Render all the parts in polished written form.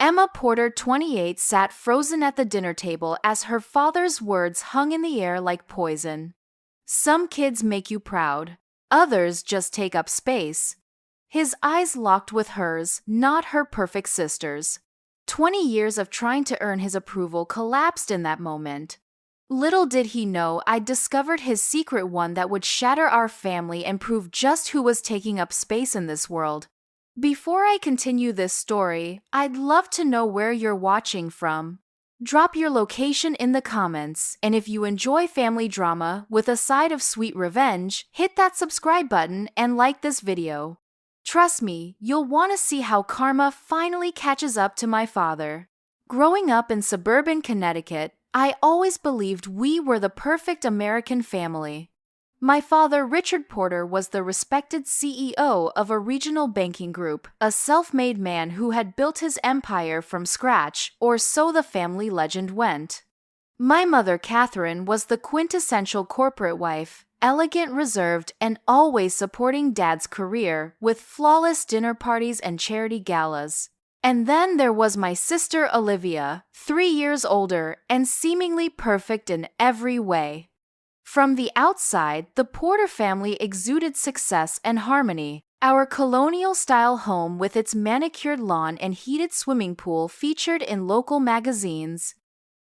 Emma Porter, 28, sat frozen at the dinner table as her father's words hung in the air like poison. Some kids make you proud. Others just take up space. His eyes locked with hers, not her perfect sister's. 20 years of trying to earn his approval collapsed in that moment. Little did he know I'd discovered his secret, one that would shatter our family and prove just who was taking up space in this world. Before I continue this story, I'd love to know where you're watching from. Drop your location in the comments, and if you enjoy family drama with a side of sweet revenge, hit that subscribe button and like this video. Trust me, you'll want to see how karma finally catches up to my father. Growing up in suburban Connecticut, I always believed we were the perfect American family. My father, Richard Porter, was the respected CEO of a regional banking group, a self-made man who had built his empire from scratch, or so the family legend went. My mother, Catherine, was the quintessential corporate wife, elegant, reserved, and always supporting Dad's career with flawless dinner parties and charity galas. And then there was my sister Olivia, 3 years older and seemingly perfect in every way. From the outside, the Porter family exuded success and harmony. Our colonial-style home with its manicured lawn and heated swimming pool featured in local magazines.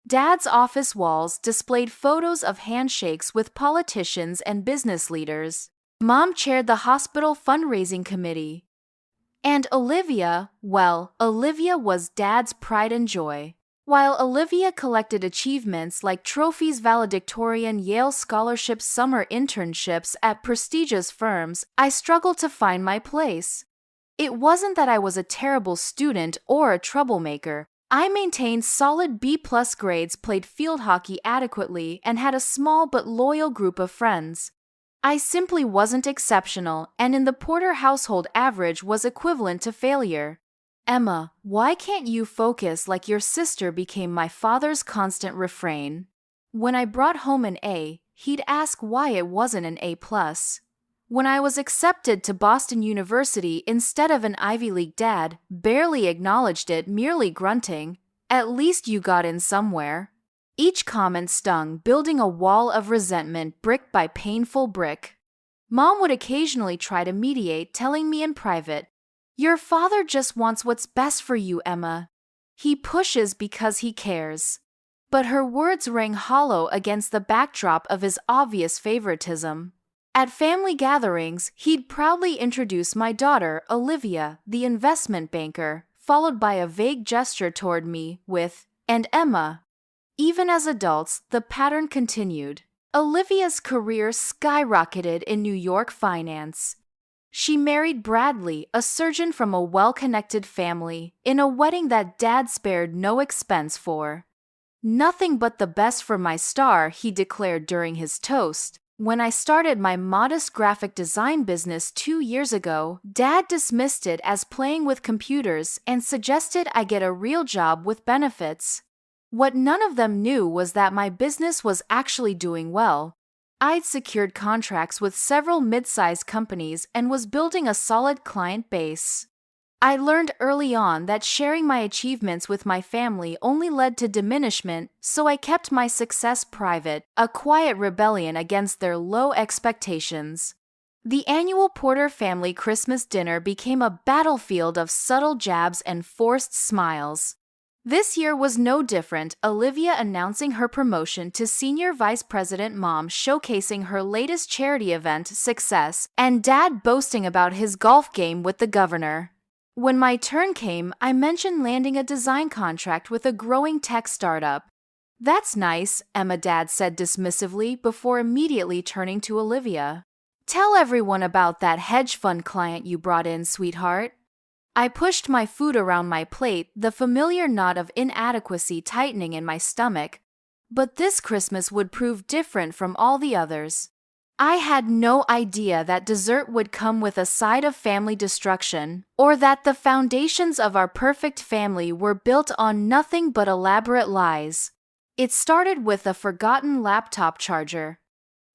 Dad's office walls displayed photos of handshakes with politicians and business leaders. Mom chaired the hospital fundraising committee. And Olivia, well, Olivia was Dad's pride and joy. While Olivia collected achievements like trophies, valedictorian, Yale scholarships, summer internships at prestigious firms, I struggled to find my place. It wasn't that I was a terrible student or a troublemaker. I maintained solid B+ grades, played field hockey adequately, and had a small but loyal group of friends. I simply wasn't exceptional, and in the Porter household, average was equivalent to failure. Emma, why can't you focus like your sister? Became my father's constant refrain. When I brought home an A, he'd ask why it wasn't an A+. When I was accepted to Boston University instead of an Ivy League, Dad barely acknowledged it, merely grunting, "At least you got in somewhere." Each comment stung, building a wall of resentment brick by painful brick. Mom would occasionally try to mediate, telling me in private, "Your father just wants what's best for you, Emma. He pushes because he cares." But her words rang hollow against the backdrop of his obvious favoritism. At family gatherings, he'd proudly introduce my daughter, Olivia, the investment banker, followed by a vague gesture toward me with, "And Emma." Even as adults, the pattern continued. Olivia's career skyrocketed in New York finance. She married Bradley, a surgeon from a well-connected family, in a wedding that Dad spared no expense for. "Nothing but the best for my star," he declared during his toast. When I started my modest graphic design business 2 years ago, Dad dismissed it as playing with computers and suggested I get a real job with benefits. What none of them knew was that my business was actually doing well. I'd secured contracts with several mid-sized companies and was building a solid client base. I learned early on that sharing my achievements with my family only led to diminishment, so I kept my success private, a quiet rebellion against their low expectations. The annual Porter family Christmas dinner became a battlefield of subtle jabs and forced smiles. This year was no different, Olivia announcing her promotion to Senior Vice President, Mom showcasing her latest charity event success, and Dad boasting about his golf game with the governor. When my turn came, I mentioned landing a design contract with a growing tech startup. "That's nice," Emma, Dad said dismissively before immediately turning to Olivia. "Tell everyone about that hedge fund client you brought in, sweetheart." I pushed my food around my plate, the familiar knot of inadequacy tightening in my stomach. But this Christmas would prove different from all the others. I had no idea that dessert would come with a side of family destruction, or that the foundations of our perfect family were built on nothing but elaborate lies. It started with a forgotten laptop charger.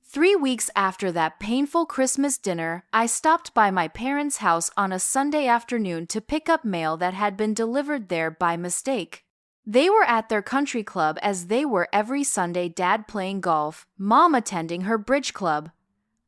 3 weeks after that painful Christmas dinner, I stopped by my parents' house on a Sunday afternoon to pick up mail that had been delivered there by mistake. They were at their country club as they were every Sunday, Dad playing golf, Mom attending her bridge club.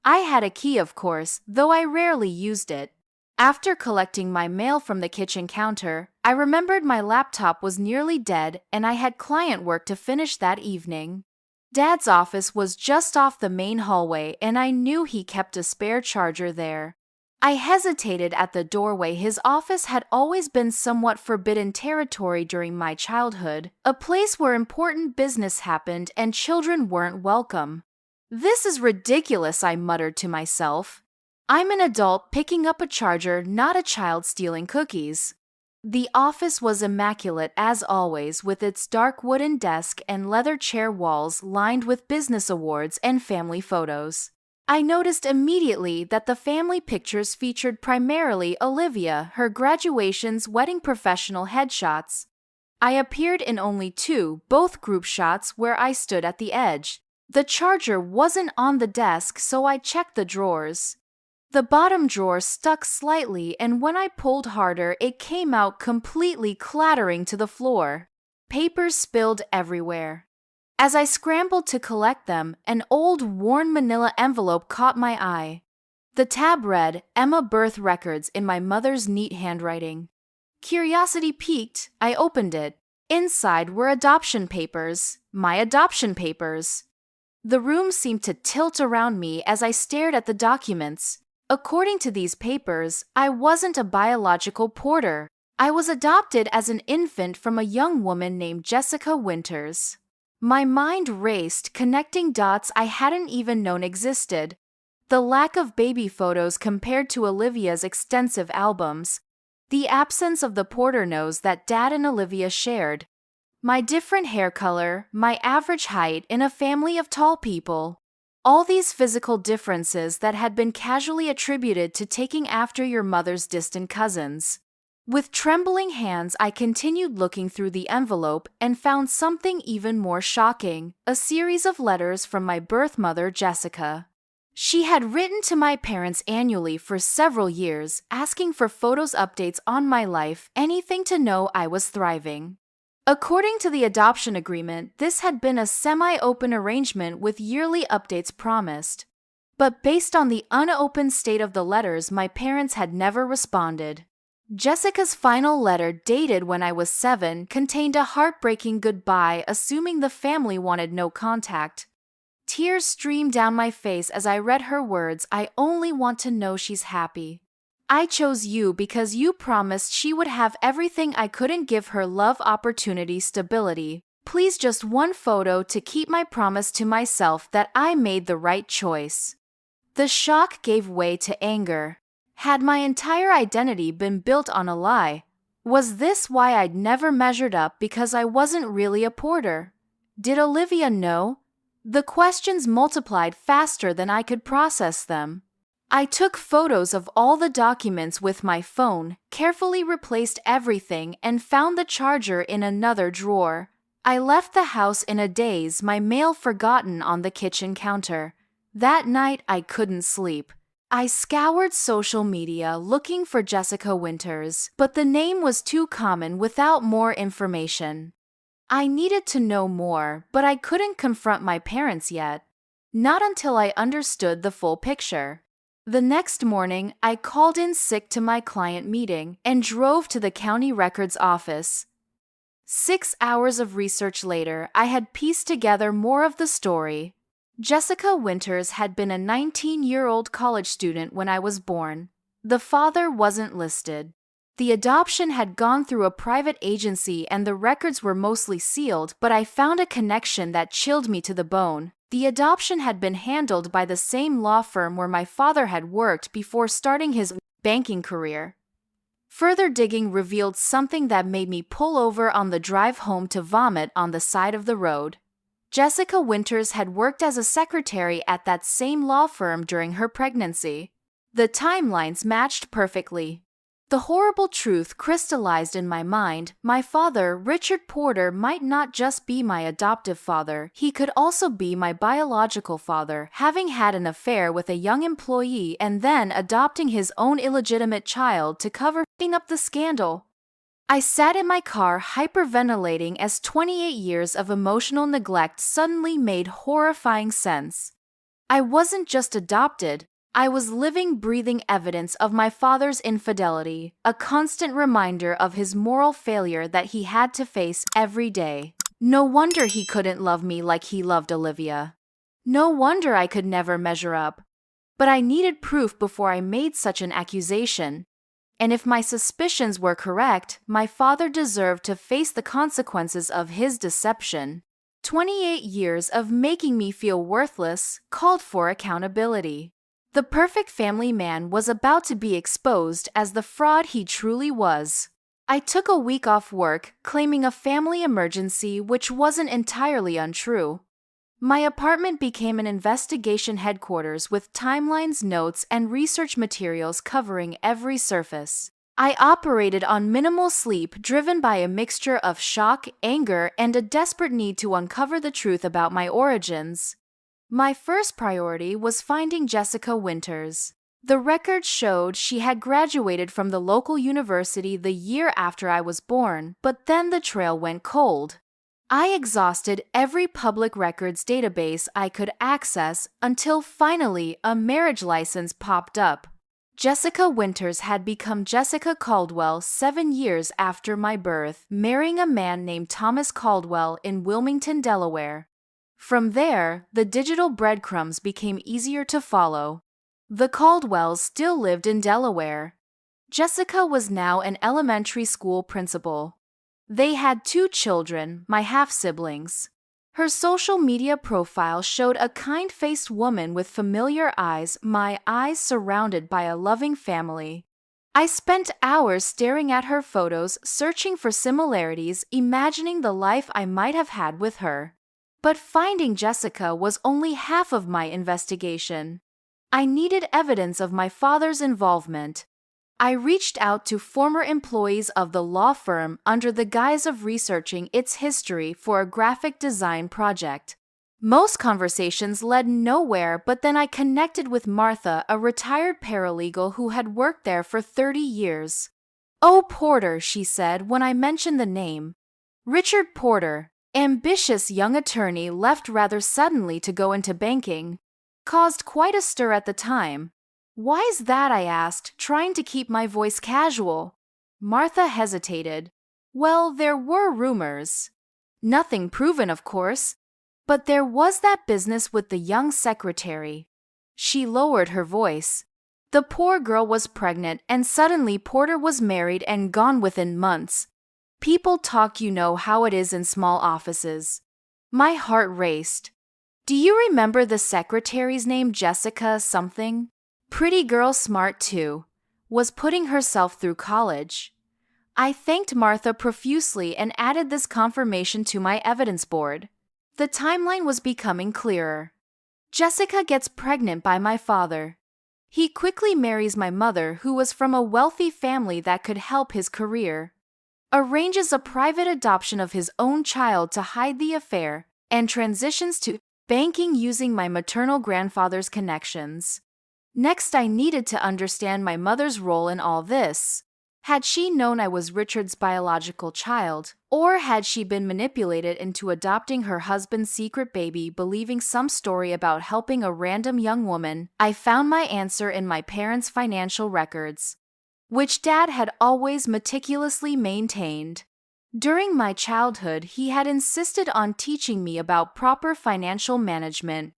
I had a key, of course, though I rarely used it. After collecting my mail from the kitchen counter, I remembered my laptop was nearly dead and I had client work to finish that evening. Dad's office was just off the main hallway and I knew he kept a spare charger there. I hesitated at the doorway. His office had always been somewhat forbidden territory during my childhood, a place where important business happened and children weren't welcome. "This is ridiculous," I muttered to myself. "I'm an adult picking up a charger, not a child stealing cookies." The office was immaculate as always, with its dark wooden desk and leather chair walls lined with business awards and family photos. I noticed immediately that the family pictures featured primarily Olivia, her graduation's wedding professional headshots. I appeared in only two, both group shots where I stood at the edge. The charger wasn't on the desk, so I checked the drawers. The bottom drawer stuck slightly, and when I pulled harder, it came out completely, clattering to the floor. Papers spilled everywhere. As I scrambled to collect them, an old, worn manila envelope caught my eye. The tab read, "Emma Birth Records," in my mother's neat handwriting. Curiosity piqued, I opened it. Inside were adoption papers, my adoption papers. The room seemed to tilt around me as I stared at the documents. According to these papers, I wasn't a biological Porter. I was adopted as an infant from a young woman named Jessica Winters. My mind raced, connecting dots I hadn't even known existed. The lack of baby photos compared to Olivia's extensive albums. The absence of the Porter nose that Dad and Olivia shared. My different hair color, my average height in a family of tall people. All these physical differences that had been casually attributed to taking after your mother's distant cousins. With trembling hands, I continued looking through the envelope and found something even more shocking, a series of letters from my birth mother, Jessica. She had written to my parents annually for several years, asking for photos, updates on my life, anything to know I was thriving. According to the adoption agreement, this had been a semi-open arrangement with yearly updates promised. But based on the unopened state of the letters, my parents had never responded. Jessica's final letter, dated when I was 7, contained a heartbreaking goodbye, assuming the family wanted no contact. Tears streamed down my face as I read her words, "I only want to know she's happy. I chose you because you promised she would have everything I couldn't give her: love, opportunity, stability. Please, just one photo to keep my promise to myself that I made the right choice." The shock gave way to anger. Had my entire identity been built on a lie? Was this why I'd never measured up, because I wasn't really a Porter? Did Olivia know? The questions multiplied faster than I could process them. I took photos of all the documents with my phone, carefully replaced everything, and found the charger in another drawer. I left the house in a daze, my mail forgotten on the kitchen counter. That night, I couldn't sleep. I scoured social media looking for Jessica Winters, but the name was too common without more information. I needed to know more, but I couldn't confront my parents yet. Not until I understood the full picture. The next morning, I called in sick to my client meeting and drove to the county records office. 6 hours of research later, I had pieced together more of the story. Jessica Winters had been a 19-year-old college student when I was born. The father wasn't listed. The adoption had gone through a private agency and the records were mostly sealed, but I found a connection that chilled me to the bone. The adoption had been handled by the same law firm where my father had worked before starting his banking career. Further digging revealed something that made me pull over on the drive home to vomit on the side of the road. Jessica Winters had worked as a secretary at that same law firm during her pregnancy. The timelines matched perfectly. The horrible truth crystallized in my mind. My father, Richard Porter, might not just be my adoptive father, he could also be my biological father, having had an affair with a young employee and then adopting his own illegitimate child to cover up the scandal. I sat in my car hyperventilating as 28 years of emotional neglect suddenly made horrifying sense. I wasn't just adopted, I was living, breathing evidence of my father's infidelity, a constant reminder of his moral failure that he had to face every day. No wonder he couldn't love me like he loved Olivia. No wonder I could never measure up. But I needed proof before I made such an accusation. And if my suspicions were correct, my father deserved to face the consequences of his deception. 28 years of making me feel worthless called for accountability. The perfect family man was about to be exposed as the fraud he truly was. I took a week off work, claiming a family emergency, which wasn't entirely untrue. My apartment became an investigation headquarters with timelines, notes, and research materials covering every surface. I operated on minimal sleep, driven by a mixture of shock, anger, and a desperate need to uncover the truth about my origins. My first priority was finding Jessica Winters. The records showed she had graduated from the local university the year after I was born, but then the trail went cold. I exhausted every public records database I could access until finally a marriage license popped up. Jessica Winters had become Jessica Caldwell 7 years after my birth, marrying a man named Thomas Caldwell in Wilmington, Delaware. From there, the digital breadcrumbs became easier to follow. The Caldwells still lived in Delaware. Jessica was now an elementary school principal. They had 2 children, my half-siblings. Her social media profile showed a kind-faced woman with familiar eyes, my eyes surrounded by a loving family. I spent hours staring at her photos, searching for similarities, imagining the life I might have had with her. But finding Jessica was only half of my investigation. I needed evidence of my father's involvement. I reached out to former employees of the law firm under the guise of researching its history for a graphic design project. Most conversations led nowhere, but then I connected with Martha, a retired paralegal who had worked there for 30 years. "Oh, Porter," she said when I mentioned the name. "Richard Porter, ambitious young attorney, left rather suddenly to go into banking. Caused quite a stir at the time." "Why's that?" I asked, trying to keep my voice casual. Martha hesitated. "Well, there were rumors. Nothing proven, of course. But there was that business with the young secretary." She lowered her voice. "The poor girl was pregnant, and suddenly Porter was married and gone within months. People talk, you know how it is in small offices." My heart raced. "Do you remember the secretary's name? Jessica something? Pretty girl, smart too. Was putting herself through college." I thanked Martha profusely and added this confirmation to my evidence board. The timeline was becoming clearer. Jessica gets pregnant by my father. He quickly marries my mother, who was from a wealthy family that could help his career. Arranges a private adoption of his own child to hide the affair, and transitions to banking using my maternal grandfather's connections. Next, I needed to understand my mother's role in all this. Had she known I was Richard's biological child, or had she been manipulated into adopting her husband's secret baby, believing some story about helping a random young woman? I found my answer in my parents' financial records, which Dad had always meticulously maintained. During my childhood, he had insisted on teaching me about proper financial management,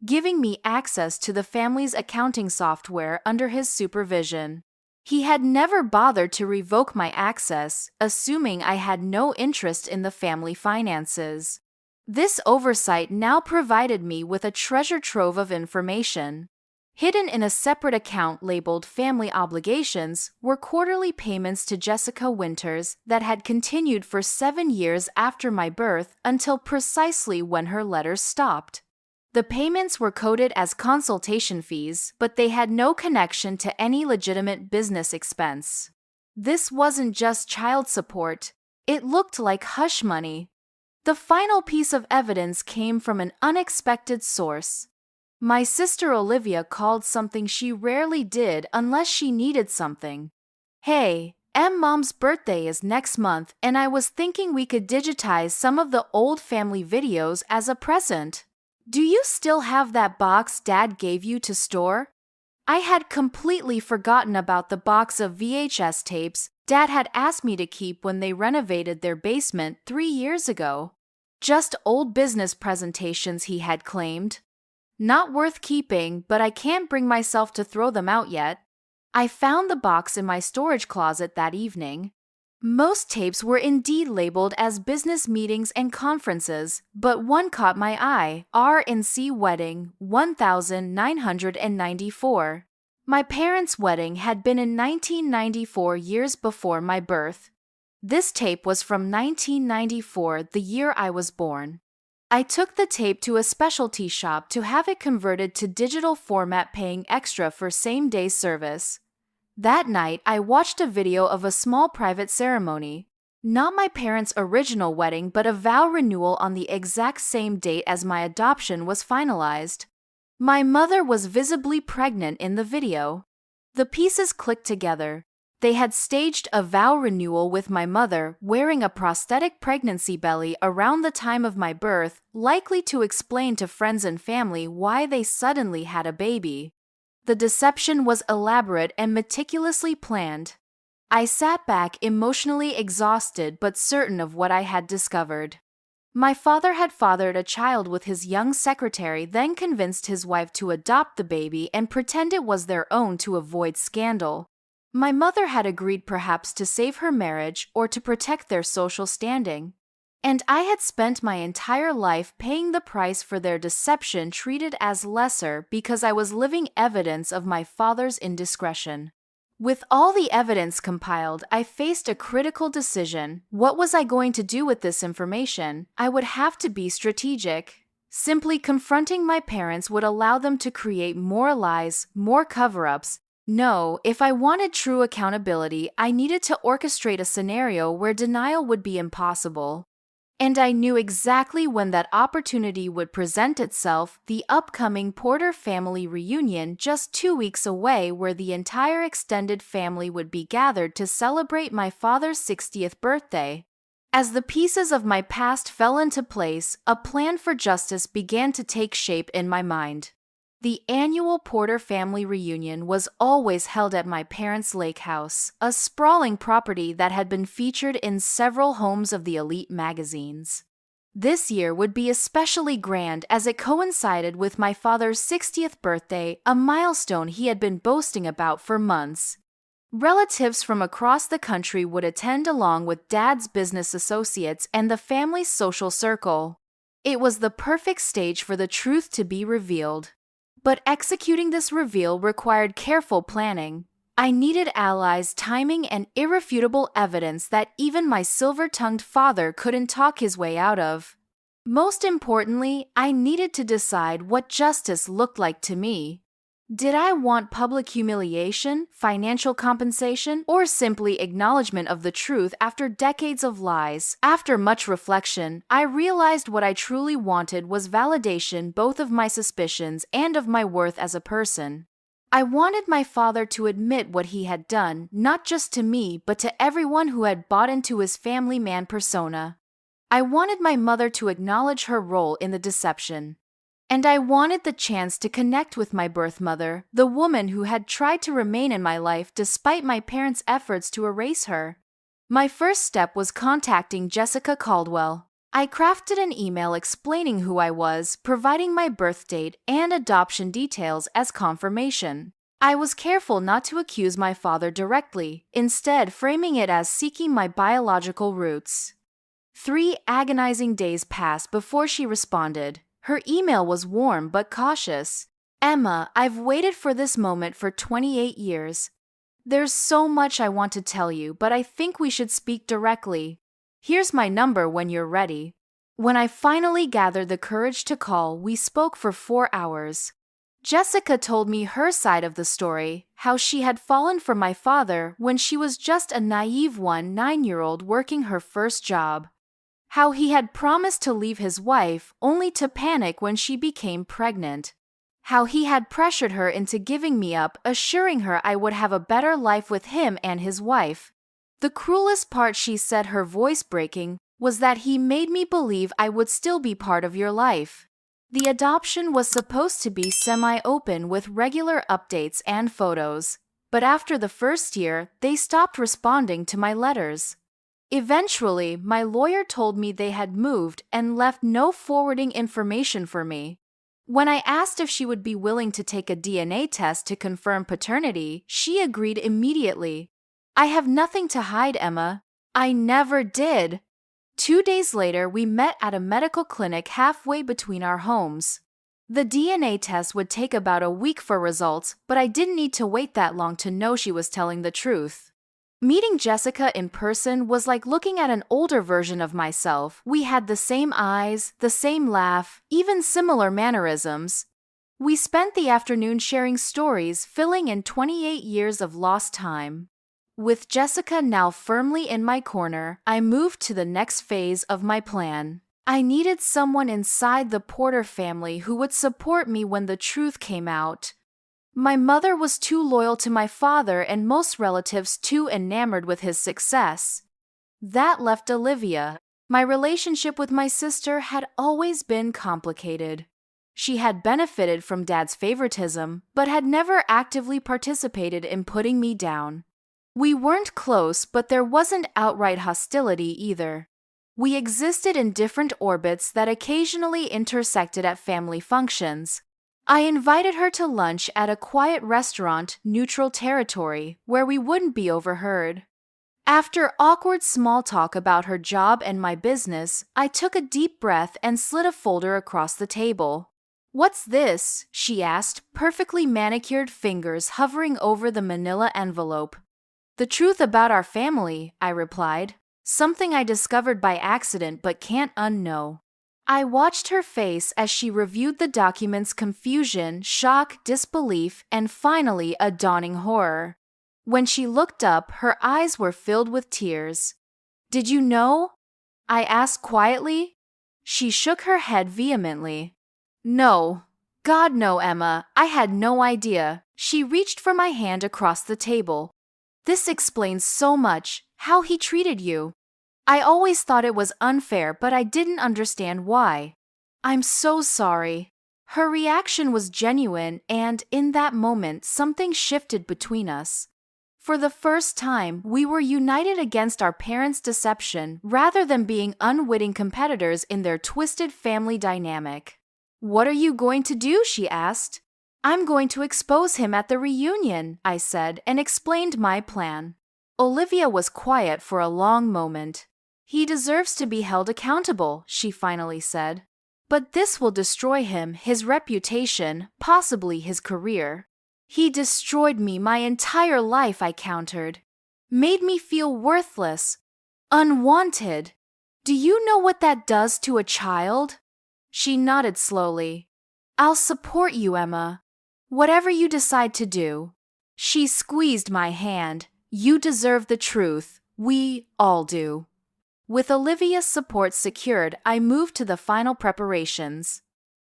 giving me access to the family's accounting software under his supervision. He had never bothered to revoke my access, assuming I had no interest in the family finances. This oversight now provided me with a treasure trove of information. Hidden in a separate account labeled Family Obligations were quarterly payments to Jessica Winters that had continued for 7 years after my birth until precisely when her letters stopped. The payments were coded as consultation fees, but they had no connection to any legitimate business expense. This wasn't just child support, it looked like hush money. The final piece of evidence came from an unexpected source. My sister Olivia called something she rarely did unless she needed something. Hey, Mom's birthday is next month, and I was thinking we could digitize some of the old family videos as a present. Do you still have that box Dad gave you to store? I had completely forgotten about the box of VHS tapes Dad had asked me to keep when they renovated their basement 3 years ago. Just old business presentations, he had claimed. Not worth keeping, but I can't bring myself to throw them out yet. I found the box in my storage closet that evening. Most tapes were indeed labeled as business meetings and conferences, but one caught my eye: R&C Wedding 1994. My parents' wedding had been in 1994, years before my birth. This tape was from 1994, the year I was born. I took the tape to a specialty shop to have it converted to digital format, paying extra for same-day service. That night, I watched a video of a small private ceremony. Not my parents' original wedding, but a vow renewal on the exact same date as my adoption was finalized. My mother was visibly pregnant in the video. The pieces clicked together. They had staged a vow renewal with my mother wearing a prosthetic pregnancy belly around the time of my birth, likely to explain to friends and family why they suddenly had a baby. The deception was elaborate and meticulously planned. I sat back, emotionally exhausted but certain of what I had discovered. My father had fathered a child with his young secretary, then convinced his wife to adopt the baby and pretend it was their own to avoid scandal. My mother had agreed, perhaps to save her marriage or to protect their social standing. And I had spent my entire life paying the price for their deception, treated as lesser because I was living evidence of my father's indiscretion. With all the evidence compiled, I faced a critical decision. What was I going to do with this information? I would have to be strategic. Simply confronting my parents would allow them to create more lies, more cover-ups. No, if I wanted true accountability, I needed to orchestrate a scenario where denial would be impossible. And I knew exactly when that opportunity would present itself: the upcoming Porter family reunion just 2 weeks away, where the entire extended family would be gathered to celebrate my father's 60th birthday. As the pieces of my past fell into place, a plan for justice began to take shape in my mind. The annual Porter family reunion was always held at my parents' lake house, a sprawling property that had been featured in several homes of the elite magazines. This year would be especially grand as it coincided with my father's 60th birthday, a milestone he had been boasting about for months. Relatives from across the country would attend, along with Dad's business associates and the family's social circle. It was the perfect stage for the truth to be revealed. But executing this reveal required careful planning. I needed allies, timing, and irrefutable evidence that even my silver-tongued father couldn't talk his way out of. Most importantly, I needed to decide what justice looked like to me. Did I want public humiliation, financial compensation, or simply acknowledgement of the truth after decades of lies? After much reflection, I realized what I truly wanted was validation, both of my suspicions and of my worth as a person. I wanted my father to admit what he had done, not just to me, but to everyone who had bought into his family man persona. I wanted my mother to acknowledge her role in the deception. And I wanted the chance to connect with my birth mother, the woman who had tried to remain in my life despite my parents' efforts to erase her. My first step was contacting Jessica Caldwell. I crafted an email explaining who I was, providing my birth date and adoption details as confirmation. I was careful not to accuse my father directly, instead framing it as seeking my biological roots. 3 agonizing days passed before she responded. Her email was warm but cautious. "Emma, I've waited for this moment for 28 years. There's so much I want to tell you, but I think we should speak directly. Here's my number when you're ready." When I finally gathered the courage to call, we spoke for 4 hours. Jessica told me her side of the story, how she had fallen for my father when she was just a naive 9-year-old working her first job. How he had promised to leave his wife only to panic when she became pregnant. How he had pressured her into giving me up, assuring her I would have a better life with him and his wife. The cruelest part, she said, her voice breaking, was that he made me believe I would still be part of your life. The adoption was supposed to be semi-open with regular updates and photos, but after the first year, they stopped responding to my letters. Eventually, my lawyer told me they had moved and left no forwarding information for me. When I asked if she would be willing to take a DNA test to confirm paternity, she agreed immediately. I have nothing to hide, Emma. I never did. 2 days later, we met at a medical clinic halfway between our homes. The DNA test would take about a week for results, but I didn't need to wait that long to know she was telling the truth. Meeting Jessica in person was like looking at an older version of myself. We had the same eyes, the same laugh, even similar mannerisms. We spent the afternoon sharing stories, filling in 28 years of lost time. With Jessica now firmly in my corner, I moved to the next phase of my plan. I needed someone inside the Porter family who would support me when the truth came out. My mother was too loyal to my father and most relatives too enamored with his success. That left Olivia. My relationship with my sister had always been complicated. She had benefited from Dad's favoritism, but had never actively participated in putting me down. We weren't close, but there wasn't outright hostility either. We existed in different orbits that occasionally intersected at family functions. I invited her to lunch at a quiet restaurant, neutral territory, where we wouldn't be overheard. After awkward small talk about her job and my business, I took a deep breath and slid a folder across the table. "What's this?" she asked, perfectly manicured fingers hovering over the manila envelope. "The truth about our family," I replied. "Something I discovered by accident but can't unknow." I watched her face as she reviewed the documents, confusion, shock, disbelief, and finally a dawning horror. When she looked up, her eyes were filled with tears. "Did you know?" I asked quietly. She shook her head vehemently. "No. God, no, Emma. I had no idea." She reached for my hand across the table. "This explains so much, how he treated you. I always thought it was unfair, but I didn't understand why. I'm so sorry." Her reaction was genuine, and in that moment, something shifted between us. For the first time, we were united against our parents' deception rather than being unwitting competitors in their twisted family dynamic. "What are you going to do?" she asked. "I'm going to expose him at the reunion," I said, and explained my plan. Olivia was quiet for a long moment. "He deserves to be held accountable," she finally said. "But this will destroy him, his reputation, possibly his career." "He destroyed me my entire life," I countered. "Made me feel worthless, unwanted. Do you know what that does to a child?" She nodded slowly. "I'll support you, Emma. Whatever you decide to do." She squeezed my hand. "You deserve the truth. We all do." With Olivia's support secured, I moved to the final preparations.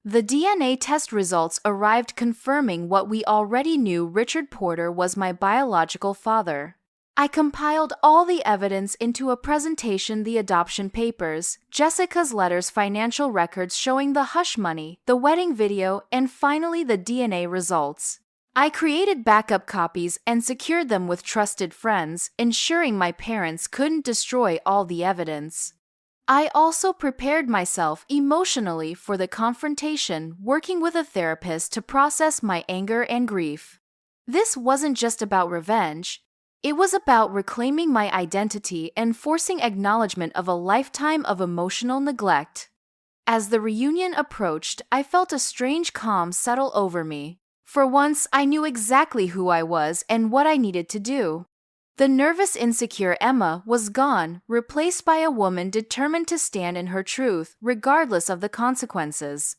The DNA test results arrived confirming what we already knew: Richard Porter was my biological father. I compiled all the evidence into a presentation: the adoption papers, Jessica's letters, financial records showing the hush money, the wedding video, and finally the DNA results. I created backup copies and secured them with trusted friends, ensuring my parents couldn't destroy all the evidence. I also prepared myself emotionally for the confrontation, working with a therapist to process my anger and grief. This wasn't just about revenge. It was about reclaiming my identity and forcing acknowledgement of a lifetime of emotional neglect. As the reunion approached, I felt a strange calm settle over me. For once, I knew exactly who I was and what I needed to do. The nervous, insecure Emma was gone, replaced by a woman determined to stand in her truth, regardless of the consequences.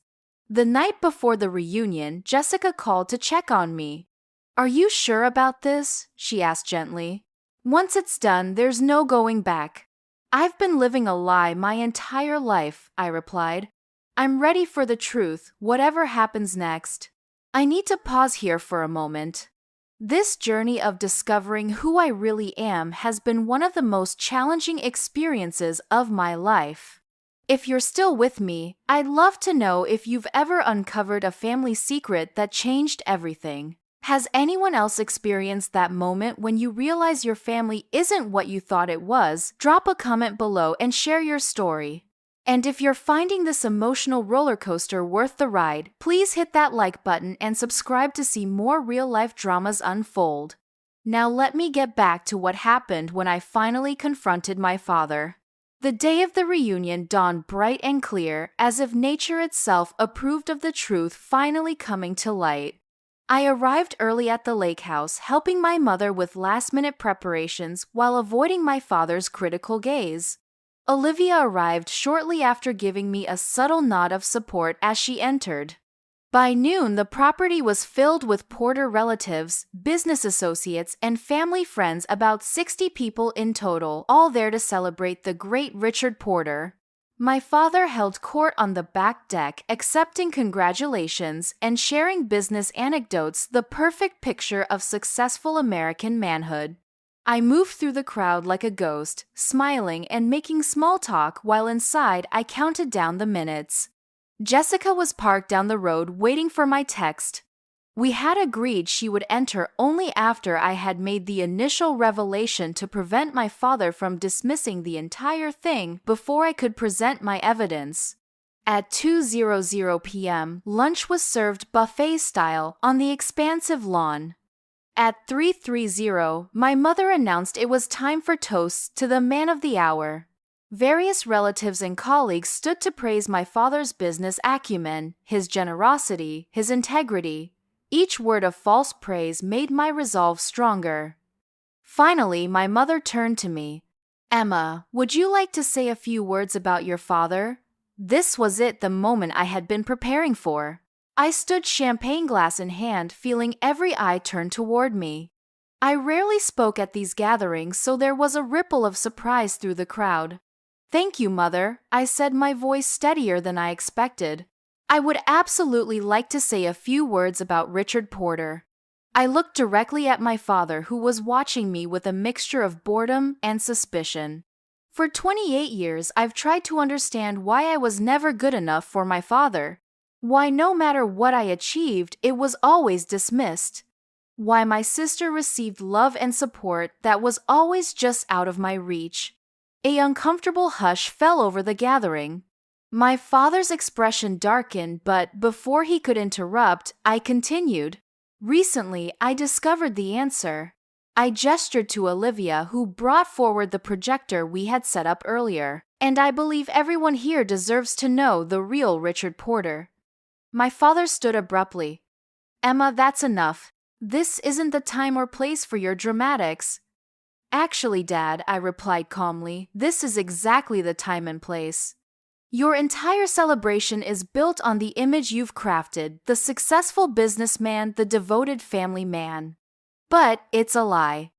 The night before the reunion, Jessica called to check on me. "Are you sure about this?" she asked gently. "Once it's done, there's no going back." "I've been living a lie my entire life," I replied. "I'm ready for the truth, whatever happens next." I need to pause here for a moment. This journey of discovering who I really am has been one of the most challenging experiences of my life. If you're still with me, I'd love to know if you've ever uncovered a family secret that changed everything. Has anyone else experienced that moment when you realize your family isn't what you thought it was? Drop a comment below and share your story. And if you're finding this emotional roller coaster worth the ride, please hit that like button and subscribe to see more real-life dramas unfold. Now let me get back to what happened when I finally confronted my father. The day of the reunion dawned bright and clear, as if nature itself approved of the truth finally coming to light. I arrived early at the lake house, helping my mother with last-minute preparations while avoiding my father's critical gaze. Olivia arrived shortly after, giving me a subtle nod of support as she entered. By noon, the property was filled with Porter relatives, business associates, and family friends, about 60 people in total, all there to celebrate the great Richard Porter. My father held court on the back deck, accepting congratulations and sharing business anecdotes, the perfect picture of successful American manhood. I moved through the crowd like a ghost, smiling and making small talk while inside I counted down the minutes. Jessica was parked down the road waiting for my text. We had agreed she would enter only after I had made the initial revelation to prevent my father from dismissing the entire thing before I could present my evidence. At 2:00 p.m., lunch was served buffet style on the expansive lawn. At 3:30, my mother announced it was time for toasts to the man of the hour. Various relatives and colleagues stood to praise my father's business acumen, his generosity, his integrity. Each word of false praise made my resolve stronger. Finally, my mother turned to me. "Emma, would you like to say a few words about your father?" This was it, the moment I had been preparing for. I stood, champagne glass in hand, feeling every eye turn toward me. I rarely spoke at these gatherings, so there was a ripple of surprise through the crowd. "Thank you, Mother," I said, my voice steadier than I expected. "I would absolutely like to say a few words about Richard Porter." I looked directly at my father, who was watching me with a mixture of boredom and suspicion. For 28 years, I've tried to understand why I was never good enough for my father. Why, no matter what I achieved, it was always dismissed. Why my sister received love and support that was always just out of my reach. A uncomfortable hush fell over the gathering. My father's expression darkened, but before he could interrupt, I continued. "Recently, I discovered the answer." I gestured to Olivia, who brought forward the projector we had set up earlier. "And I believe everyone here deserves to know the real Richard Porter." My father stood abruptly. "Emma, that's enough. This isn't the time or place for your dramatics." "Actually, Dad," I replied calmly, "this is exactly the time and place. Your entire celebration is built on the image you've crafted, the successful businessman, the devoted family man. But it's a lie."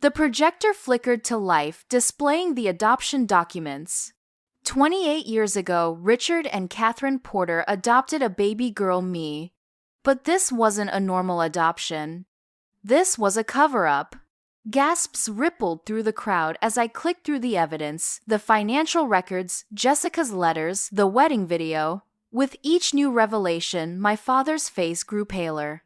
The projector flickered to life, displaying the adoption documents. 28 years ago, Richard and Catherine Porter adopted a baby girl, me. But this wasn't a normal adoption. This was a cover-up. Gasps rippled through the crowd as I clicked through the evidence, the financial records, Jessica's letters, the wedding video. With each new revelation, my father's face grew paler.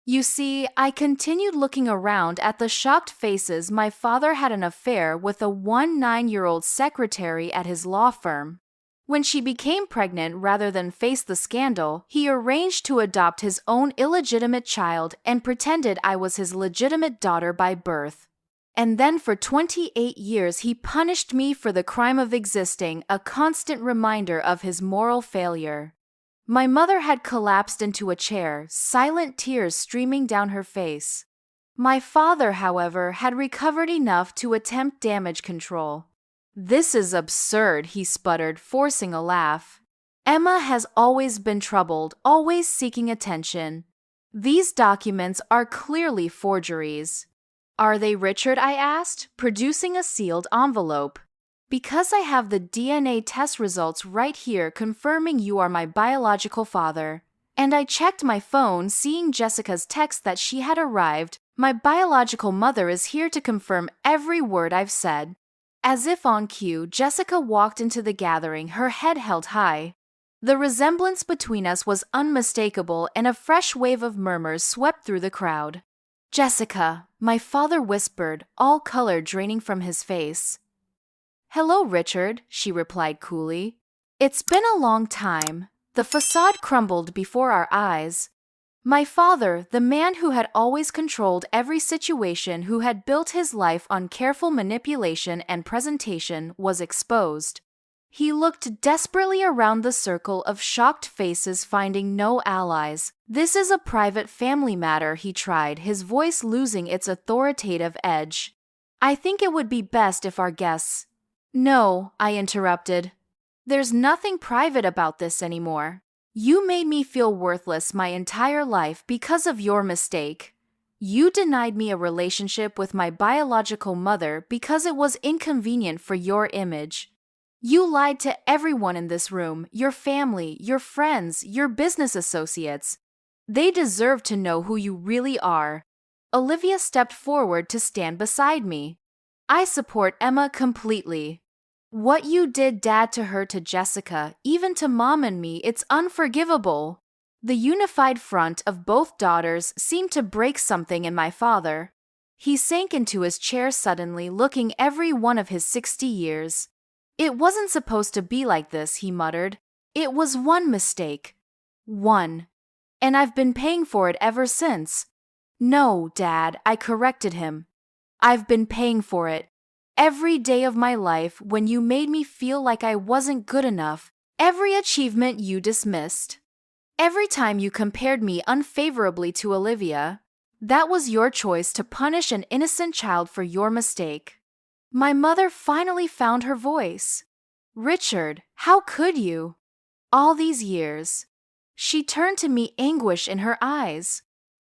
You see, I continued looking around at the shocked faces. My father had an affair with a 19-year-old secretary at his law firm. When she became pregnant, rather than face the scandal, he arranged to adopt his own illegitimate child and pretended I was his legitimate daughter by birth. And then for 28 years he punished me for the crime of existing, a constant reminder of his moral failure. My mother had collapsed into a chair, silent tears streaming down her face. My father, however, had recovered enough to attempt damage control. "This is absurd," he sputtered, forcing a laugh. Emma has always been troubled, always seeking attention. These documents are clearly forgeries. Are they, Richard? I asked, producing a sealed envelope. Because I have the DNA test results right here confirming you are my biological father. And I checked my phone, seeing Jessica's text that she had arrived. My biological mother is here to confirm every word I've said. As if on cue, Jessica walked into the gathering, her head held high. The resemblance between us was unmistakable, and a fresh wave of murmurs swept through the crowd. Jessica, my father whispered, all color draining from his face. Hello, Richard, she replied coolly. It's been a long time. The facade crumbled before our eyes. My father, the man who had always controlled every situation, who had built his life on careful manipulation and presentation, was exposed. He looked desperately around the circle of shocked faces, finding no allies. This is a private family matter, he tried, his voice losing its authoritative edge. I think it would be best if our guests... No, I interrupted. There's nothing private about this anymore. You made me feel worthless my entire life because of your mistake. You denied me a relationship with my biological mother because it was inconvenient for your image. You lied to everyone in this room, your family, your friends, your business associates. They deserve to know who you really are. Olivia stepped forward to stand beside me. I support Emma completely. What you did, Dad, to her, to Jessica, even to Mom and me, it's unforgivable. The unified front of both daughters seemed to break something in my father. He sank into his chair suddenly, looking every one of his 60 years. It wasn't supposed to be like this, he muttered. It was one mistake. One. And I've been paying for it ever since. No, Dad, I corrected him. I've been paying for it. Every day of my life, when you made me feel like I wasn't good enough, every achievement you dismissed. Every time you compared me unfavorably to Olivia, that was your choice to punish an innocent child for your mistake. My mother finally found her voice. Richard, how could you? All these years. She turned to me, anguish in her eyes.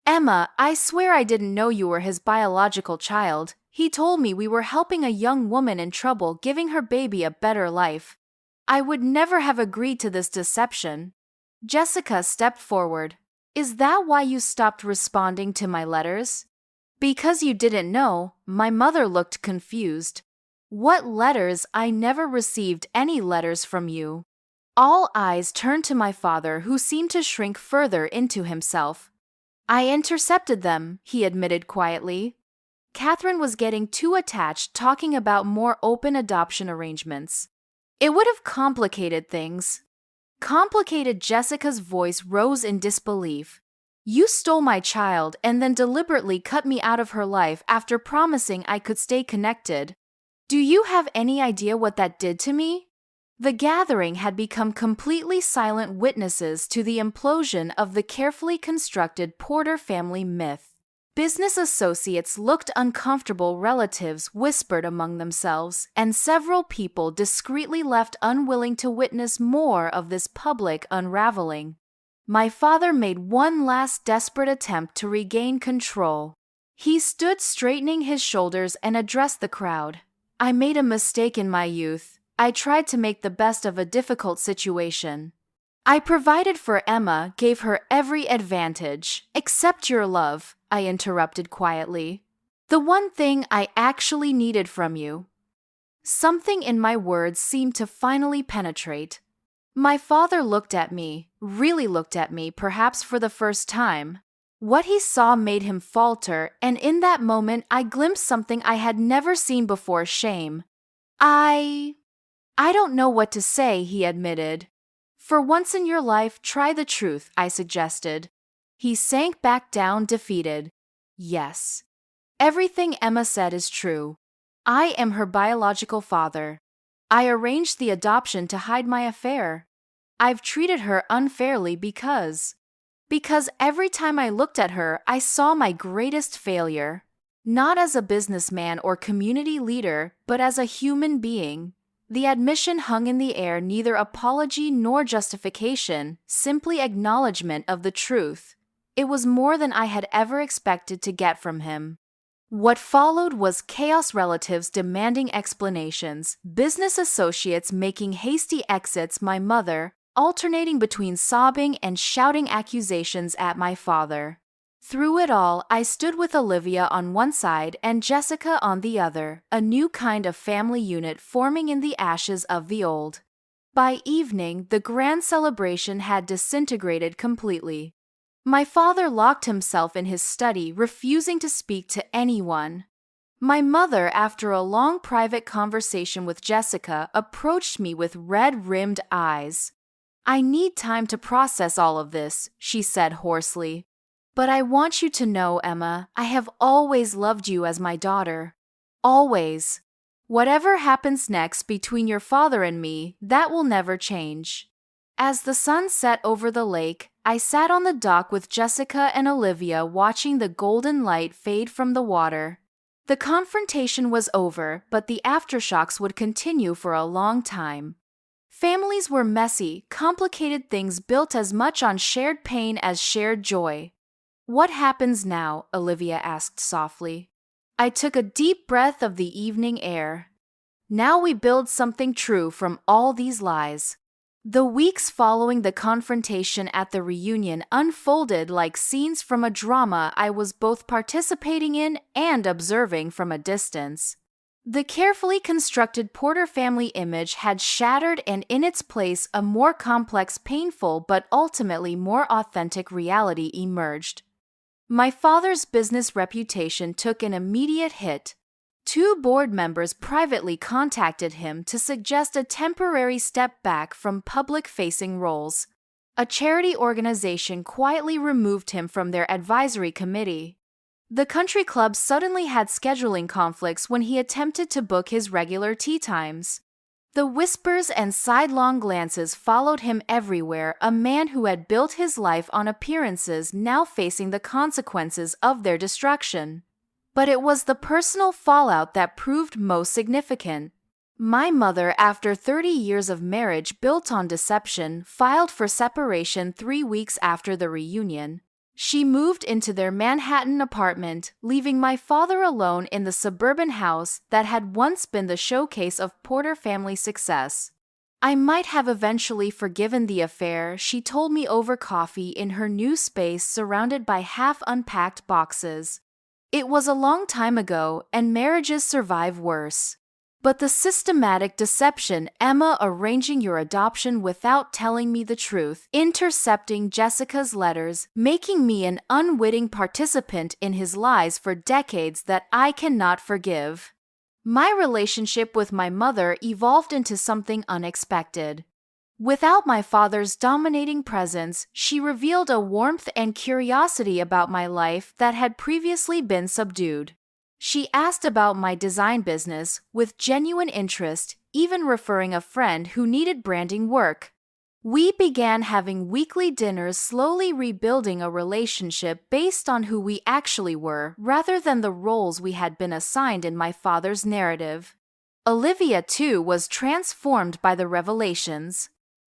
Emma, I swear I didn't know you were his biological child. He told me we were helping a young woman in trouble, giving her baby a better life. I would never have agreed to this deception. Jessica stepped forward. Is that why you stopped responding to my letters? Because you didn't know, my mother looked confused. What letters? I never received any letters from you. All eyes turned to my father, who seemed to shrink further into himself. I intercepted them, he admitted quietly. Catherine was getting too attached, talking about more open adoption arrangements. It would have complicated things. Complicated? Jessica's voice rose in disbelief. You stole my child and then deliberately cut me out of her life after promising I could stay connected. Do you have any idea what that did to me? The gathering had become completely silent witnesses to the implosion of the carefully constructed Porter family myth. Business associates looked uncomfortable, relatives whispered among themselves, and several people discreetly left, unwilling to witness more of this public unraveling. My father made one last desperate attempt to regain control. He stood straightening his shoulders and addressed the crowd. I made a mistake in my youth. I tried to make the best of a difficult situation. I provided for Emma, gave her every advantage, except your love, I interrupted quietly. The one thing I actually needed from you. Something in my words seemed to finally penetrate. My father looked at me, really looked at me, perhaps for the first time. What he saw made him falter, and in that moment I glimpsed something I had never seen before: shame. I don't know what to say, he admitted. For once in your life, try the truth, I suggested. He sank back down, defeated. Yes. Everything Emma said is true. I am her biological father. I arranged the adoption to hide my affair. I've treated her unfairly because every time I looked at her, I saw my greatest failure. Not as a businessman or community leader, but as a human being. The admission hung in the air, neither apology nor justification, simply acknowledgement of the truth. It was more than I had ever expected to get from him. What followed was chaos: relatives demanding explanations, business associates making hasty exits, my mother alternating between sobbing and shouting accusations at my father. Through it all, I stood with Olivia on one side and Jessica on the other, a new kind of family unit forming in the ashes of the old. By evening, the grand celebration had disintegrated completely. My father locked himself in his study, refusing to speak to anyone. My mother, after a long private conversation with Jessica, approached me with red-rimmed eyes. "I need time to process all of this," she said hoarsely. "But I want you to know, Emma, I have always loved you as my daughter. Always. Whatever happens next between your father and me, that will never change." As the sun set over the lake, I sat on the dock with Jessica and Olivia, watching the golden light fade from the water. The confrontation was over, but the aftershocks would continue for a long time. Families were messy, complicated things built as much on shared pain as shared joy. "What happens now?" Olivia asked softly. I took a deep breath of the evening air. "Now we build something true from all these lies." The weeks following the confrontation at the reunion unfolded like scenes from a drama I was both participating in and observing from a distance. The carefully constructed Porter family image had shattered, and in its place a more complex, painful, but ultimately more authentic reality emerged. My father's business reputation took an immediate hit. 2 board members privately contacted him to suggest a temporary step back from public-facing roles. A charity organization quietly removed him from their advisory committee. The country club suddenly had scheduling conflicts when he attempted to book his regular tea times. The whispers and sidelong glances followed him everywhere, a man who had built his life on appearances now facing the consequences of their destruction. But it was the personal fallout that proved most significant. My mother, after 30 years of marriage built on deception, filed for separation 3 weeks after the reunion. She moved into their Manhattan apartment, leaving my father alone in the suburban house that had once been the showcase of Porter family success. I might have eventually forgiven the affair, she told me over coffee in her new space surrounded by half-unpacked boxes. It was a long time ago, and marriages survive worse. But the systematic deception, Emma arranging your adoption without telling me the truth, intercepting Jessica's letters, making me an unwitting participant in his lies for decades, that I cannot forgive. My relationship with my mother evolved into something unexpected. Without my father's dominating presence, she revealed a warmth and curiosity about my life that had previously been subdued. She asked about my design business with genuine interest, even referring a friend who needed branding work. We began having weekly dinners, slowly rebuilding a relationship based on who we actually were rather than the roles we had been assigned in my father's narrative. Olivia, too, was transformed by the revelations.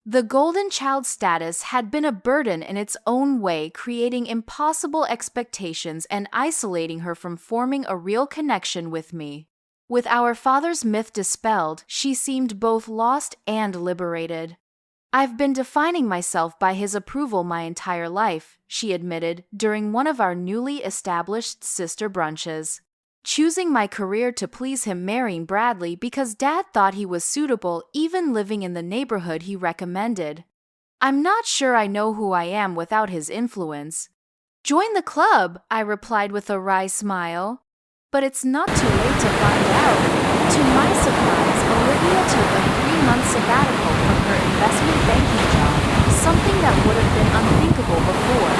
The golden child status had been a burden in its own way, creating impossible expectations and isolating her from forming a real connection with me. With our father's myth dispelled, she seemed both lost and liberated. "I've been defining myself by his approval my entire life," she admitted during one of our newly established sister brunches. "Choosing my career to please him, marrying Bradley because Dad thought he was suitable, even living in the neighborhood he recommended. I'm not sure I know who I am without his influence." "Join the club," I replied with a wry smile. "But it's not too late to find out." To my surprise, Olivia took a 3-month sabbatical from her investment banking job, something that would have been unthinkable before.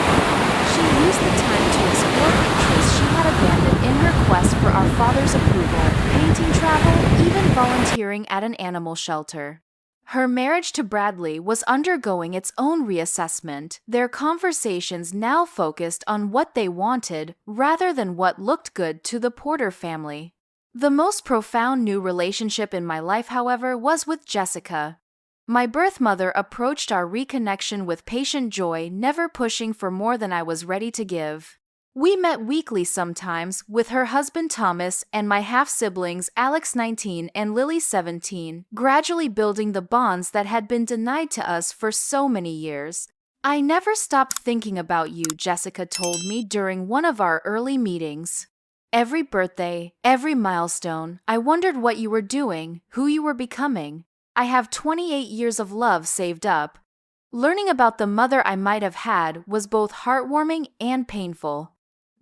She used the time to explore interests she had abandoned in her quest for our father's approval, painting, travel, even volunteering at an animal shelter. Her marriage to Bradley was undergoing its own reassessment, their conversations now focused on what they wanted rather than what looked good to the Porter family. The most profound new relationship in my life, however, was with Jessica. My birth mother approached our reconnection with patient joy, never pushing for more than I was ready to give. We met weekly sometimes, with her husband Thomas and my half-siblings Alex 19 and Lily 17, gradually building the bonds that had been denied to us for so many years. "I never stopped thinking about you," Jessica told me during one of our early meetings. "Every birthday, every milestone, I wondered what you were doing, who you were becoming. I have 28 years of love saved up." Learning about the mother I might have had was both heartwarming and painful.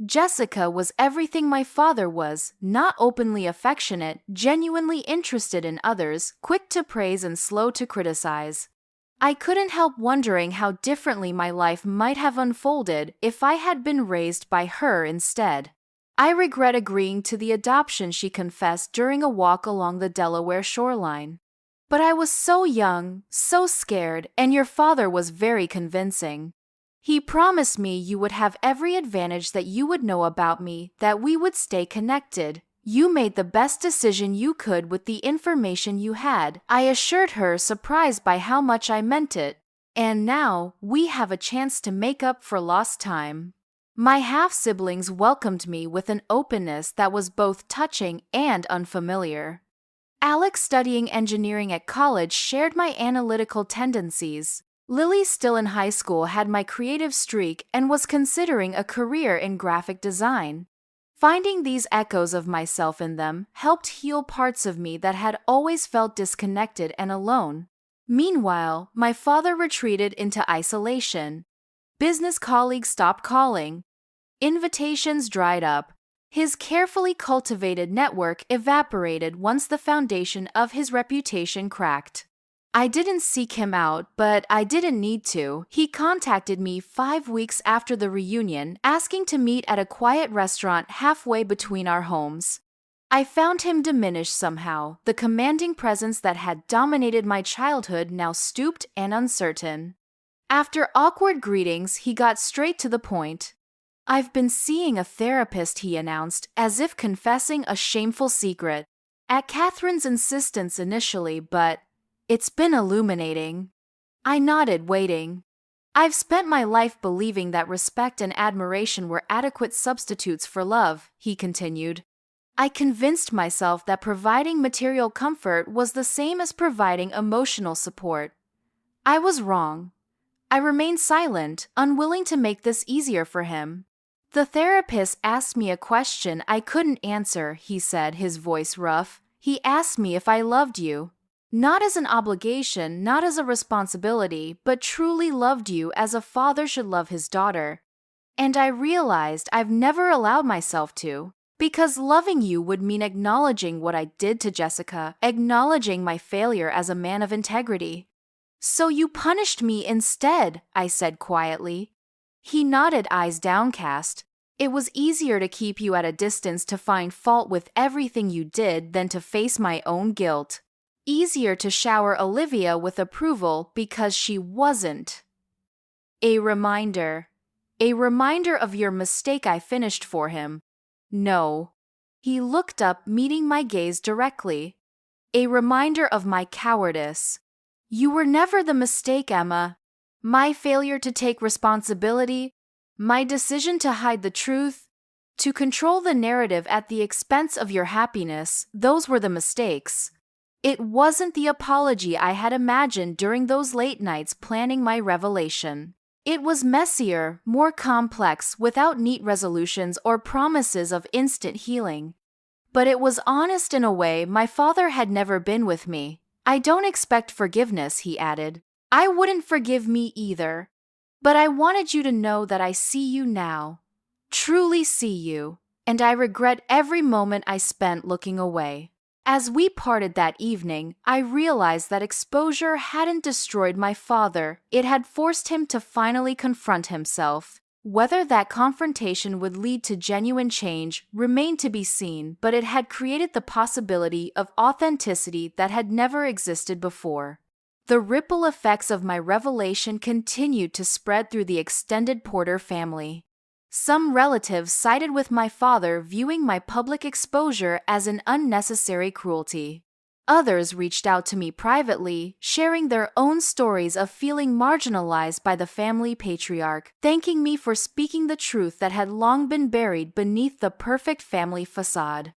Jessica was everything my father was, not openly affectionate, genuinely interested in others, quick to praise and slow to criticize. I couldn't help wondering how differently my life might have unfolded if I had been raised by her instead. "I regret agreeing to the adoption," she confessed during a walk along the Delaware shoreline. "But I was so young, so scared, and your father was very convincing. He promised me you would have every advantage, that you would know about me, that we would stay connected. You made the best decision you could with the information you had," I assured her, surprised by how much I meant it. "And now, we have a chance to make up for lost time." My half-siblings welcomed me with an openness that was both touching and unfamiliar. Alex, studying engineering at college, shared my analytical tendencies. Lily, still in high school, had my creative streak and was considering a career in graphic design. Finding these echoes of myself in them helped heal parts of me that had always felt disconnected and alone. Meanwhile, my father retreated into isolation. Business colleagues stopped calling. Invitations dried up. His carefully cultivated network evaporated once the foundation of his reputation cracked. I didn't seek him out, but I didn't need to. He contacted me 5 weeks after the reunion, asking to meet at a quiet restaurant halfway between our homes. I found him diminished somehow, the commanding presence that had dominated my childhood now stooped and uncertain. After awkward greetings, he got straight to the point. "I've been seeing a therapist," he announced, as if confessing a shameful secret. "At Catherine's insistence initially, but it's been illuminating." I nodded, waiting. "I've spent my life believing that respect and admiration were adequate substitutes for love," he continued. "I convinced myself that providing material comfort was the same as providing emotional support. I was wrong." I remained silent, unwilling to make this easier for him. "The therapist asked me a question I couldn't answer," he said, his voice rough. "He asked me if I loved you. Not as an obligation, not as a responsibility, but truly loved you as a father should love his daughter. And I realized I've never allowed myself to, because loving you would mean acknowledging what I did to Jessica, acknowledging my failure as a man of integrity." "So you punished me instead," I said quietly. He nodded, eyes downcast. "It was easier to keep you at a distance, to find fault with everything you did, than to face my own guilt. Easier to shower Olivia with approval because she wasn't." A reminder. "A reminder of your mistake," I finished for him. "No." He looked up, meeting my gaze directly. "A reminder of my cowardice." "You were never the mistake, Emma. My failure to take responsibility, my decision to hide the truth, to control the narrative at the expense of your happiness, those were the mistakes. It wasn't the apology I had imagined during those late nights planning my revelation. It was messier, more complex, without neat resolutions or promises of instant healing. But it was honest in a way my father had never been with me. I don't expect forgiveness," he added. "I wouldn't forgive me either. But I wanted you to know that I see you now. Truly see you. And I regret every moment I spent looking away." As we parted that evening, I realized that exposure hadn't destroyed my father. It had forced him to finally confront himself. Whether that confrontation would lead to genuine change remained to be seen, but it had created the possibility of authenticity that had never existed before. The ripple effects of my revelation continued to spread through the extended Porter family. Some relatives sided with my father, viewing my public exposure as an unnecessary cruelty. Others reached out to me privately, sharing their own stories of feeling marginalized by the family patriarch, thanking me for speaking the truth that had long been buried beneath the perfect family facade.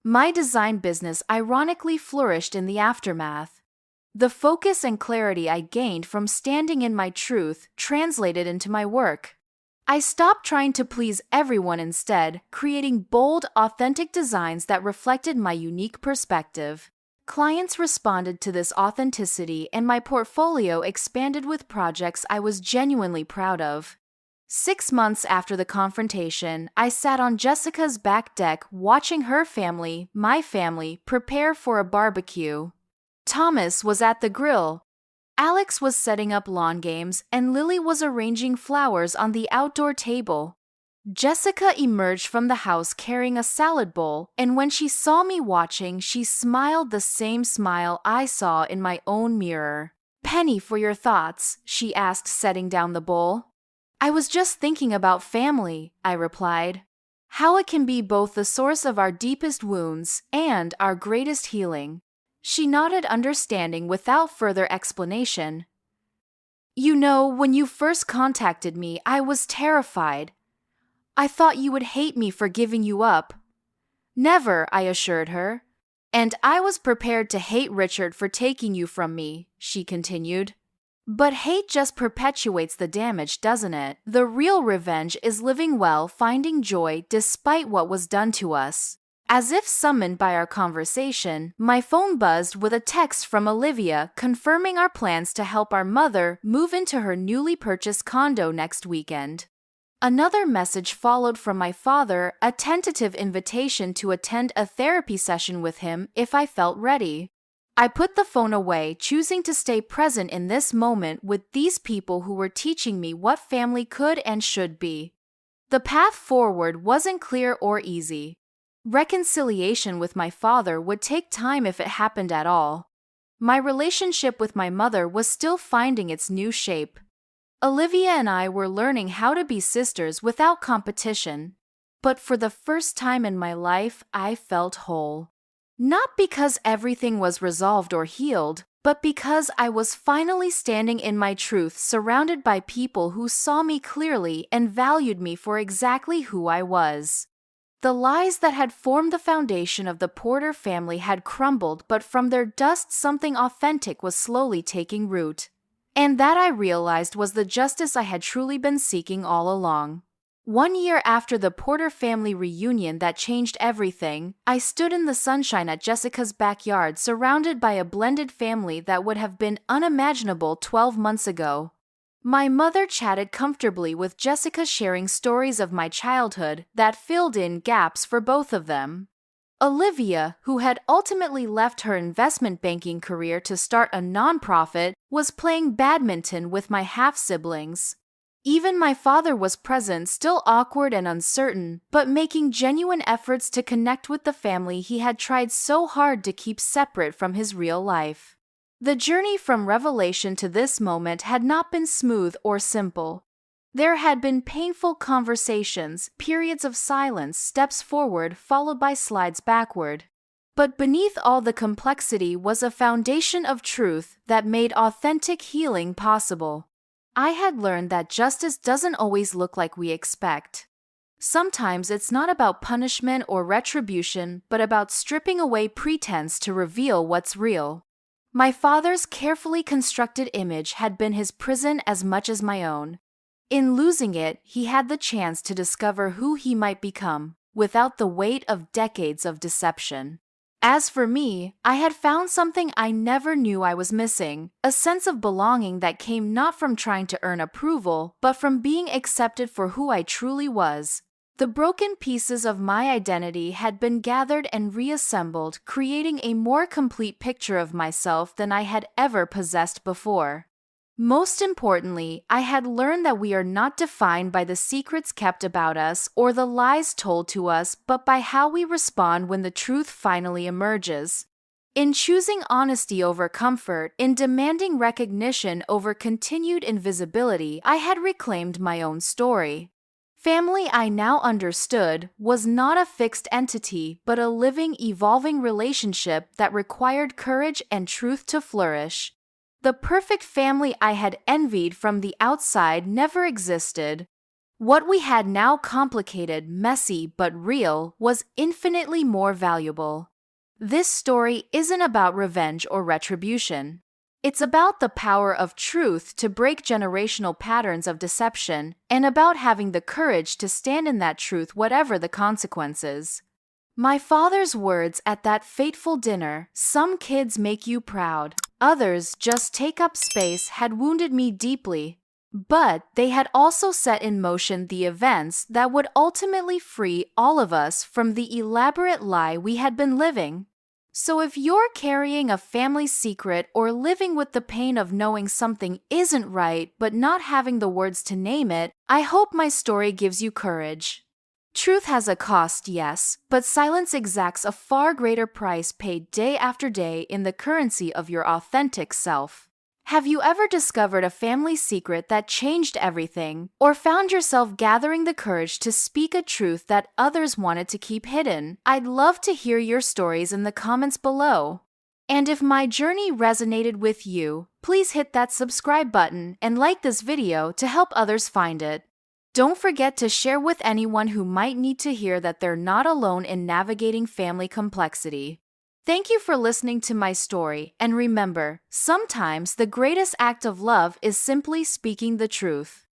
My design business ironically flourished in the aftermath. The focus and clarity I gained from standing in my truth translated into my work. I stopped trying to please everyone, instead creating bold, authentic designs that reflected my unique perspective. Clients responded to this authenticity, and my portfolio expanded with projects I was genuinely proud of. 6 months after the confrontation, I sat on Jessica's back deck watching her family, my family, prepare for a barbecue. Thomas was at the grill. Alex was setting up lawn games, and Lily was arranging flowers on the outdoor table. Jessica emerged from the house carrying a salad bowl, and when she saw me watching, she smiled the same smile I saw in my own mirror. "Penny, for your thoughts?" she asked, setting down the bowl. "I was just thinking about family," I replied. "How it can be both the source of our deepest wounds and our greatest healing." She nodded, understanding without further explanation. "You know, when you first contacted me, I was terrified. I thought you would hate me for giving you up." "Never," I assured her. "And I was prepared to hate Richard for taking you from me," she continued. "But hate just perpetuates the damage, doesn't it? The real revenge is living well, finding joy despite what was done to us." As if summoned by our conversation, my phone buzzed with a text from Olivia confirming our plans to help our mother move into her newly purchased condo next weekend. Another message followed from my father, a tentative invitation to attend a therapy session with him if I felt ready. I put the phone away, choosing to stay present in this moment with these people who were teaching me what family could and should be. The path forward wasn't clear or easy. Reconciliation with my father would take time if it happened at all. My relationship with my mother was still finding its new shape. Olivia and I were learning how to be sisters without competition. But for the first time in my life, I felt whole. Not because everything was resolved or healed, but because I was finally standing in my truth, surrounded by people who saw me clearly and valued me for exactly who I was. The lies that had formed the foundation of the Porter family had crumbled, but from their dust something authentic was slowly taking root. And that, I realized, was the justice I had truly been seeking all along. 1 year after the Porter family reunion that changed everything, I stood in the sunshine at Jessica's backyard, surrounded by a blended family that would have been unimaginable 12 months ago. My mother chatted comfortably with Jessica, sharing stories of my childhood that filled in gaps for both of them. Olivia, who had ultimately left her investment banking career to start a nonprofit, was playing badminton with my half-siblings. Even my father was present, still awkward and uncertain, but making genuine efforts to connect with the family he had tried so hard to keep separate from his real life. The journey from revelation to this moment had not been smooth or simple. There had been painful conversations, periods of silence, steps forward followed by slides backward. But beneath all the complexity was a foundation of truth that made authentic healing possible. I had learned that justice doesn't always look like we expect. Sometimes it's not about punishment or retribution, but about stripping away pretense to reveal what's real. My father's carefully constructed image had been his prison as much as my own. In losing it, he had the chance to discover who he might become, without the weight of decades of deception. As for me, I had found something I never knew I was missing, a sense of belonging that came not from trying to earn approval, but from being accepted for who I truly was. The broken pieces of my identity had been gathered and reassembled, creating a more complete picture of myself than I had ever possessed before. Most importantly, I had learned that we are not defined by the secrets kept about us or the lies told to us, but by how we respond when the truth finally emerges. In choosing honesty over comfort, in demanding recognition over continued invisibility, I had reclaimed my own story. Family, I now understood, was not a fixed entity but a living, evolving relationship that required courage and truth to flourish. The perfect family I had envied from the outside never existed. What we had now, complicated, messy, but real, was infinitely more valuable. This story isn't about revenge or retribution. It's about the power of truth to break generational patterns of deception, and about having the courage to stand in that truth whatever the consequences. My father's words at that fateful dinner, "Some kids make you proud, others just take up space," had wounded me deeply. But they had also set in motion the events that would ultimately free all of us from the elaborate lie we had been living. So if you're carrying a family secret or living with the pain of knowing something isn't right but not having the words to name it, I hope my story gives you courage. Truth has a cost, yes, but silence exacts a far greater price, paid day after day in the currency of your authentic self. Have you ever discovered a family secret that changed everything, or found yourself gathering the courage to speak a truth that others wanted to keep hidden? I'd love to hear your stories in the comments below. And if my journey resonated with you, please hit that subscribe button and like this video to help others find it. Don't forget to share with anyone who might need to hear that they're not alone in navigating family complexity. Thank you for listening to my story, and remember, sometimes the greatest act of love is simply speaking the truth.